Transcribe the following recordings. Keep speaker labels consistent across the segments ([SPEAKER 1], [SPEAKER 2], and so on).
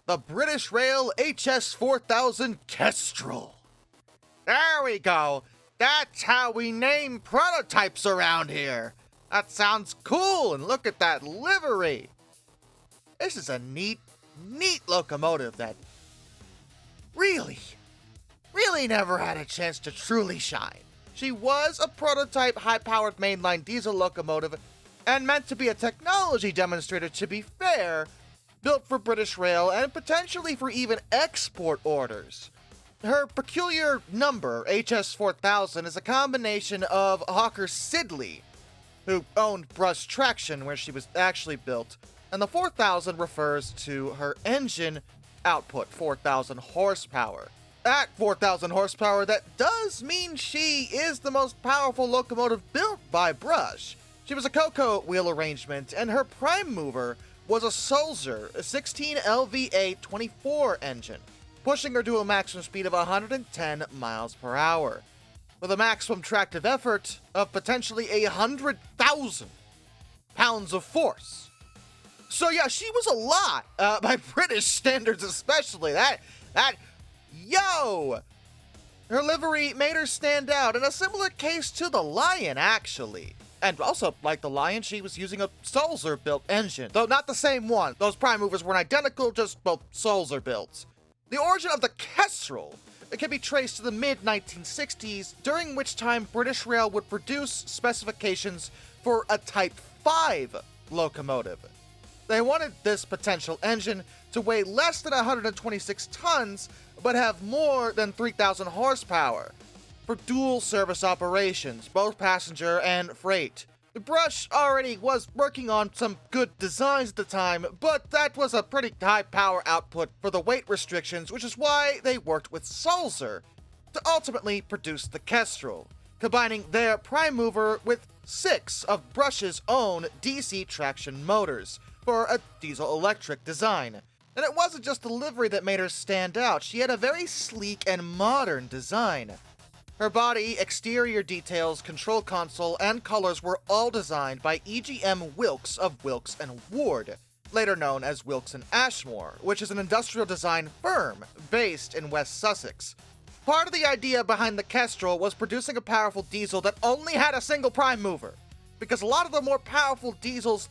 [SPEAKER 1] the British Rail HS4000 Kestrel. There we go. That's how we name prototypes around here. That sounds cool, and look at that livery. This is a neat locomotive that really never had a chance to truly shine. She was a prototype high-powered mainline diesel locomotive and meant to be a technology demonstrator, to be fair, built for British Rail and potentially for even export orders. Her peculiar number, HS4000, is a combination of Hawker Siddeley, who owned Brush Traction where she was actually built, and the 4000 refers to her engine output, 4,000 horsepower. At 4,000 horsepower, that does mean she is the most powerful locomotive built by Brush. She was a Coco wheel arrangement, and her prime mover was a Sulzer, a 16 LVA 24 engine, pushing her to a maximum speed of 110 miles per hour, with a maximum tractive effort of potentially 100,000 pounds of force. So yeah, she was a lot, by British standards especially. Yo! Her livery made her stand out, in a similar case to the Lion, actually. And also, like the Lion, she was using a Sulzer-built engine, though not the same one. Those prime movers weren't identical, just both Sulzer builds. The origin of the Kestrel can be traced to the mid-1960s, during which time British Rail would produce specifications for a Type 5 locomotive. They wanted this potential engine to weigh less than 126 tons, but have more than 3,000 horsepower for dual service operations, both passenger and freight. Brush already was working on some good designs at the time, but that was a pretty high power output for the weight restrictions, which is why they worked with Sulzer to ultimately produce the Kestrel, combining their prime mover with 6 of Brush's own DC traction motors for a diesel-electric design. And it wasn't just the livery that made her stand out, she had a very sleek and modern design. Her body, exterior details, control console, and colors were all designed by EGM Wilkes of Wilkes & Ward, later known as Wilkes & Ashmore, which is an industrial design firm based in West Sussex. Part of the idea behind the Kestrel was producing a powerful diesel that only had a single prime mover, because a lot of the more powerful diesels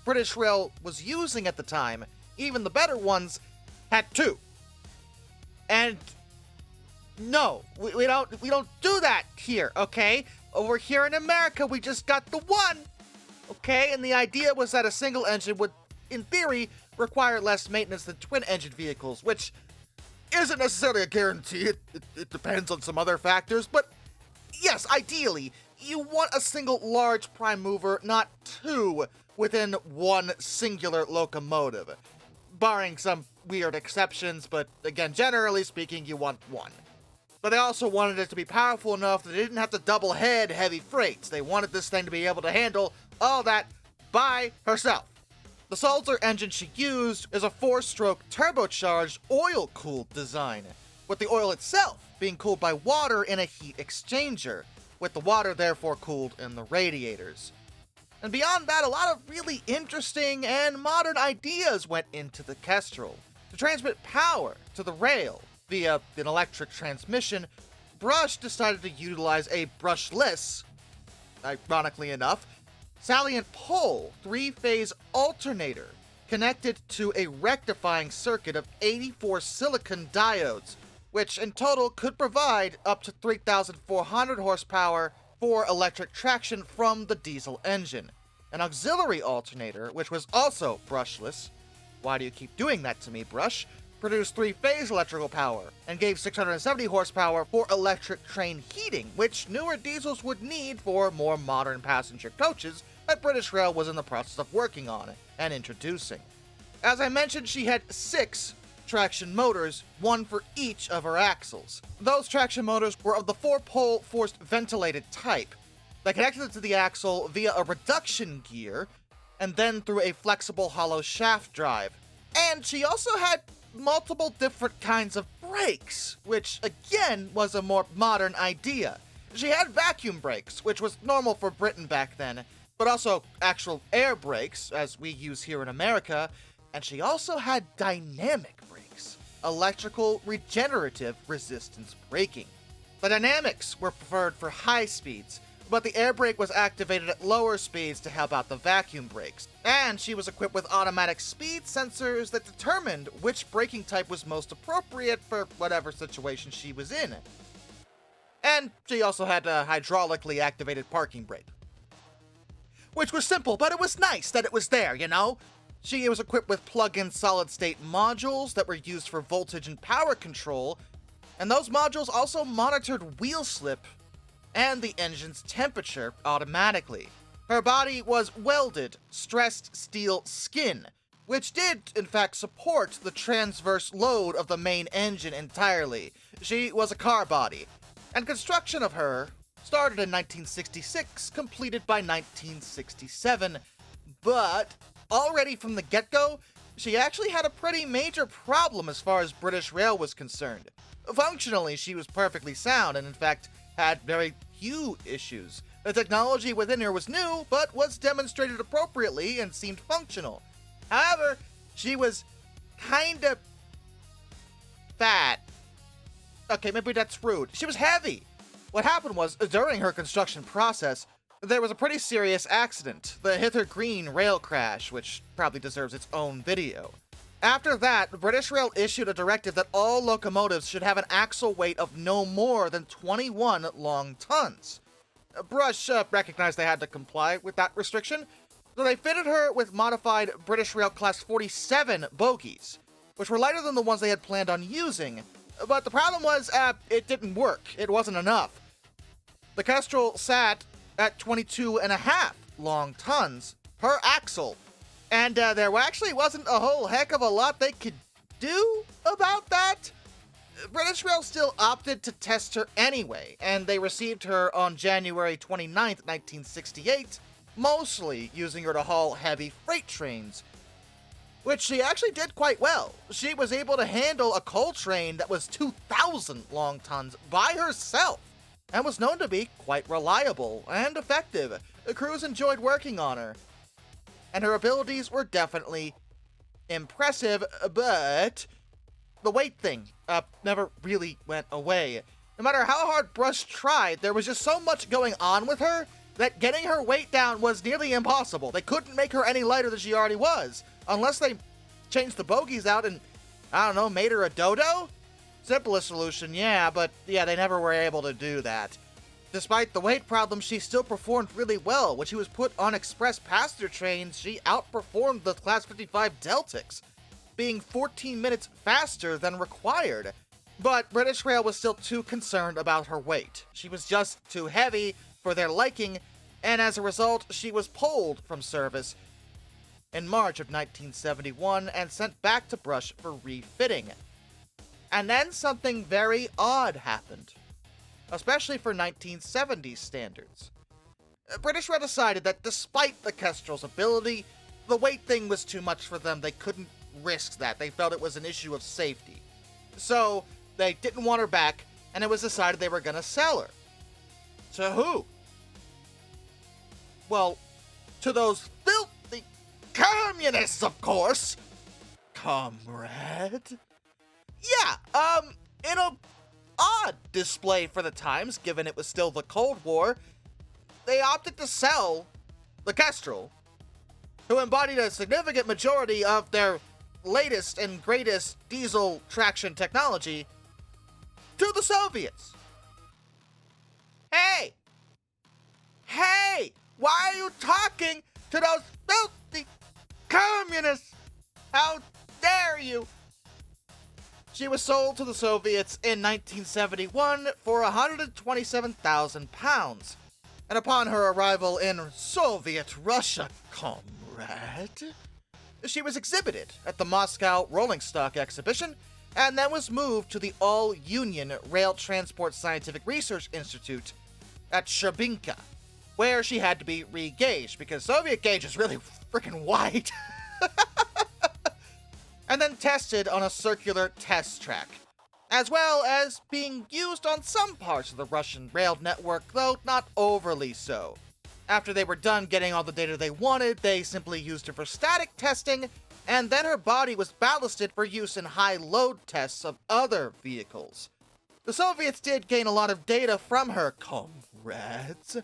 [SPEAKER 1] British Rail was using at the time, even the better ones, had 2. And no, we don't do that here, okay? Over here in America, we just got the one, okay? And the idea was that a single engine would, in theory, require less maintenance than twin-engine vehicles, which isn't necessarily a guarantee. It depends on some other factors, but yes, ideally, you want a single large prime mover, not 2 within one singular locomotive, barring some weird exceptions, but again, generally speaking, you want 1. But they also wanted it to be powerful enough that they didn't have to double head heavy freights. They wanted this thing to be able to handle all that by herself. The Sulzer engine she used is a 4-stroke turbocharged oil-cooled design, with the oil itself being cooled by water in a heat exchanger, with the water therefore cooled in the radiators. And beyond that, a lot of really interesting and modern ideas went into the Kestrel. To transmit power to the rail via an electric transmission, Brush decided to utilize a brushless, ironically enough, salient pole 3-phase alternator connected to a rectifying circuit of 84 silicon diodes, which in total could provide up to 3,400 horsepower for electric traction from the diesel engine. An auxiliary alternator, which was also brushless, why do you keep doing that to me, Brush, produced 3-phase electrical power and gave 670 horsepower for electric train heating, which newer diesels would need for more modern passenger coaches that British Rail was in the process of working on and introducing. As I mentioned, she had 6 traction motors, 1 for each of her axles. Those traction motors were of the 4-pole forced ventilated type. They connected to the axle via a reduction gear and then through a flexible hollow shaft drive. And she also had multiple different kinds of brakes, which again was a more modern idea. She had vacuum brakes, which was normal for Britain back then, but also actual air brakes, as we use here in America, And she also had dynamic brakes, electrical regenerative resistance braking. The dynamics were preferred for high speeds, but the air brake was activated at lower speeds to help out the vacuum brakes. And she was equipped with automatic speed sensors that determined which braking type was most appropriate for whatever situation she was in. And she also had a hydraulically activated parking brake. Which was simple, but it was nice that it was there, you know? She was equipped with plug-in solid-state modules that were used for voltage and power control, and those modules also monitored wheel slip and the engine's temperature automatically. Her body was welded, stressed steel skin, which did, in fact, support the transverse load of the main engine entirely. She was a car body, and construction of her started in 1966, completed by 1967, but already from the get-go, she actually had a pretty major problem as far as British Rail was concerned. Functionally, she was perfectly sound, and in fact, had very few issues. The technology within her was new, but was demonstrated appropriately and seemed functional. However, she was kinda fat. Okay, maybe that's rude. She was heavy. What happened was, during her construction process, there was a pretty serious accident, the Hither Green rail crash, which probably deserves its own video. After that, British Rail issued a directive that all locomotives should have an axle weight of no more than 21 long tons. Brush recognized they had to comply with that restriction, so they fitted her with modified British Rail Class 47 bogies, which were lighter than the ones they had planned on using. But the problem was, it didn't work. It wasn't enough. The Kestrel sat at 22.5 long tons per axle, and there actually wasn't a whole heck of a lot they could do about that. British Rail still opted to test her anyway, and they received her on January 29th, 1968, mostly using her to haul heavy freight trains, which she actually did quite well. She was able to handle a coal train that was 2,000 long tons by herself, and was known to be quite reliable and effective. The crews enjoyed working on her, and her abilities were definitely impressive, but the weight thing never really went away. No matter how hard Brush tried, there was just so much going on with her that getting her weight down was nearly impossible. They couldn't make her any lighter than she already was, unless they changed the bogies out and, I don't know, made her a dodo? Simplest solution, yeah, but yeah, they never were able to do that. Despite the weight problem, she still performed really well. When she was put on express passenger trains, she outperformed the Class 55 Deltics, being 14 minutes faster than required. But British Rail was still too concerned about her weight. She was just too heavy for their liking, and as a result, she was pulled from service in March of 1971 and sent back to Brush for refitting. And then something very odd happened, especially for 1970s standards. British Rail decided that despite the Kestrel's ability, the weight thing was too much for them. They couldn't risk that. They felt it was an issue of safety. So they didn't want her back, and it was decided they were going to sell her. To who? Well, to those filthy communists, of course! Comrade? Yeah, in a odd display for the times, given it was still the Cold War, they opted to sell the Kestrel, who embodied a significant majority of their latest and greatest diesel traction technology, to the Soviets. Hey! Hey! Why are you talking to those filthy communists? How dare you? She was sold to the Soviets in 1971 for 127,000 pounds. And upon her arrival in Soviet Russia, comrade, she was exhibited at the Moscow Rolling Stock Exhibition and then was moved to the All-Union Rail Transport Scientific Research Institute at Sherbinka, where she had to be re-gauged because Soviet gauge is really freaking wide. And then tested on a circular test track, as well as being used on some parts of the Russian rail network, though not overly so. After they were done getting all the data they wanted, they simply used it for static testing and then her body was ballasted for use in high-load tests of other vehicles. The Soviets did gain a lot of data from her comrades,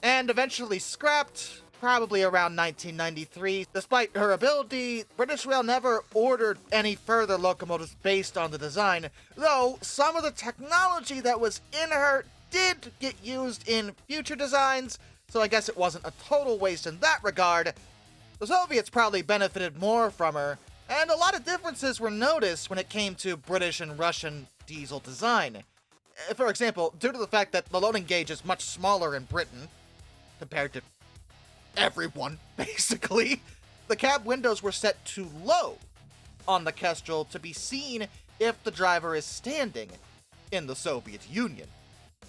[SPEAKER 1] and eventually scrapped, probably around 1993. Despite her ability, British Rail never ordered any further locomotives based on the design, though some of the technology that was in her did get used in future designs, so I guess it wasn't a total waste in that regard. The Soviets probably benefited more from her, and a lot of differences were noticed when it came to British and Russian diesel design. For example, due to the fact that the loading gauge is much smaller in Britain, compared to everyone, basically, the cab windows were set too low on the Kestrel to be seen if the driver is standing in the Soviet Union.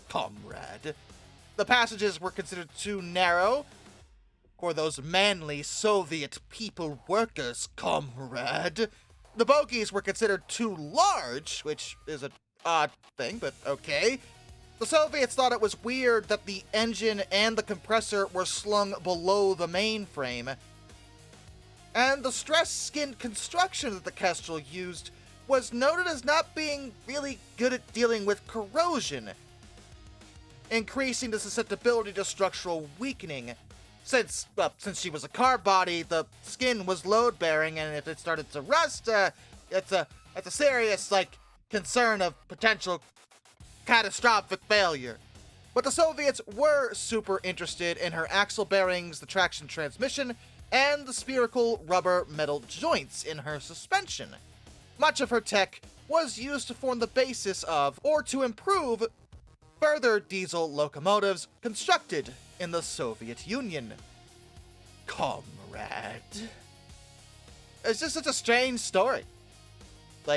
[SPEAKER 1] Comrade. The passages were considered too narrow for those manly Soviet people workers, comrade. The bogies were considered too large, which is an odd thing, but okay. The Soviets thought it was weird that the engine and the compressor were slung below the mainframe. And the stress-skinned construction that the Kestrel used was noted as not being really good at dealing with corrosion, increasing the susceptibility to structural weakening. Since she was a car body, the skin was load-bearing, and if it started to rust, it's a serious, concern of potential catastrophic failure. But the Soviets were super interested in her axle bearings, the traction transmission, and the spherical rubber metal joints in her suspension. Much of her tech was used to form the basis of, or to improve, further diesel locomotives constructed in the Soviet Union. Comrade. It's just such a strange story.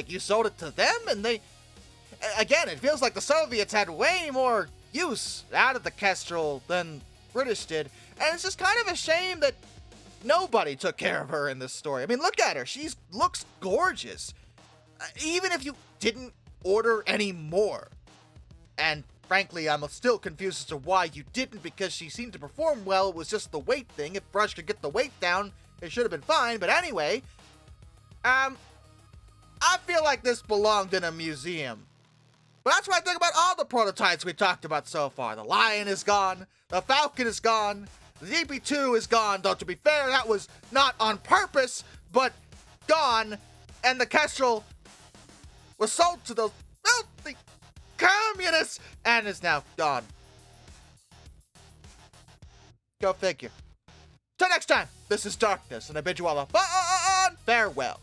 [SPEAKER 1] You sold it to them, and they... Again, it feels like the Soviets had way more use out of the Kestrel than British did, and it's just kind of a shame that nobody took care of her in this story. I mean, look at her. She looks gorgeous. Even if you didn't order any more. And frankly, I'm still confused as to why you didn't, because she seemed to perform well. It was just the weight thing. If Brush could get the weight down, it should have been fine. But anyway, I feel like this belonged in a museum. But that's what I think about all the prototypes we talked about so far. The Lion is gone. The Falcon is gone. The DP2 is gone. Though, to be fair, that was not on purpose, but gone. And the Kestrel was sold to those filthy communists and is now gone. Go figure. Till next time, this is Darkness, and I bid you all a farewell.